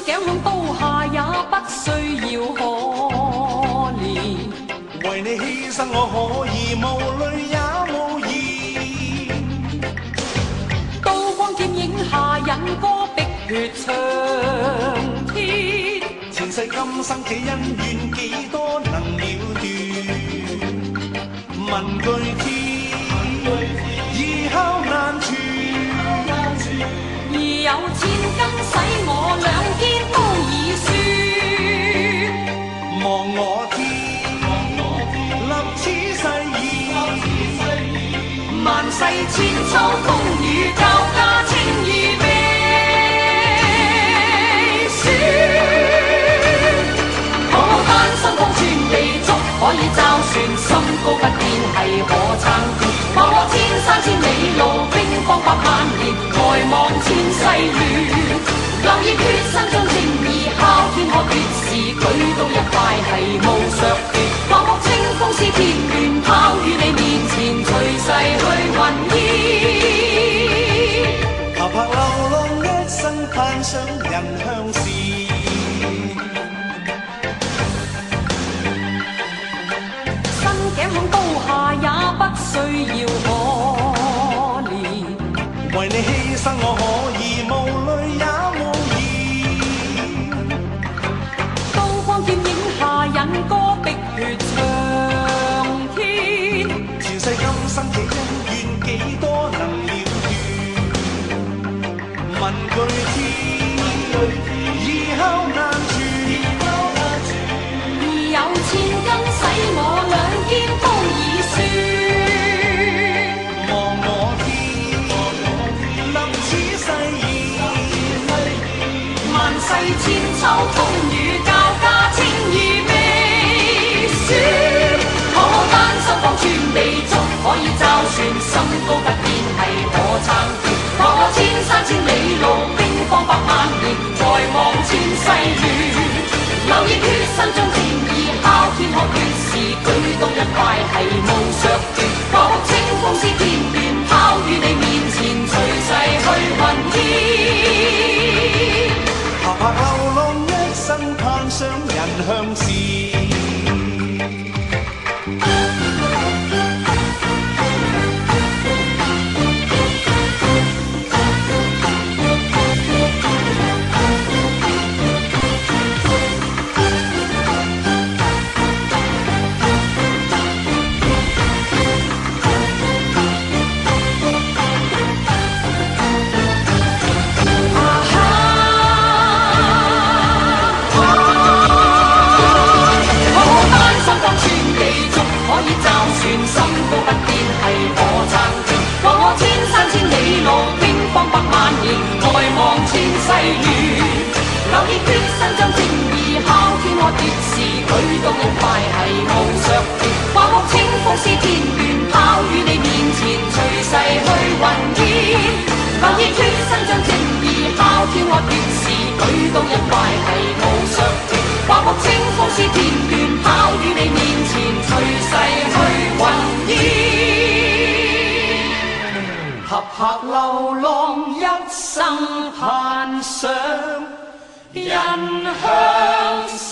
頸向刀下也不需要可憐。為你犧牲我可以無淚也無言。刀光劍影下引歌碧血長天。前世今生這恩怨幾多能了斷？問句天，異敲難傳。而有千斤使我兩肩都已酸。望我天，立此誓言，萬世千秋風雨交加，情義未雪。可單身方寸地足，可以罩船，心高不變係可撐天。望我千山千里路，兵荒百萬年，呆望千世亂。留意決心將正義哮天喝血時，舉刀一塊係無削斷。望目清風是田園，拋於你面前，隨逝去雲煙。拍拍流浪一生，攀上人向善。身頸向刀下也不需要可憐。為你犧牲我可以無淚也無言。刀光劍影下引歌碧血長天。前世今生這恩怨幾多能了斷？問句天，異敲難傳。而有千斤使我兩肩都已酸。望我天，立此誓言，萬世千秋風雨交加，情義未雪。可單身方寸地足，可以罩船，心高不變係可撐天。望我千山千里路，兵荒百萬年，呆望千世亂。留意決心將正義哮天喝血時，舉刀一塊係無削斷。望目清風是田園，拋於你面前，隨逝去雲煙。拍拍流浪一生，攀上人向善。留意決心將正義哮天喝血時，舉刀一塊係無削斷。望目清風是田園，拋於你面前，隨逝去雲煙。留意決心將正義哮天喝血時，舉刀一塊係無削斷。望目清風是田園，拋於你面前，隨逝去雲煙。合拍流浪一生，攀上人向善。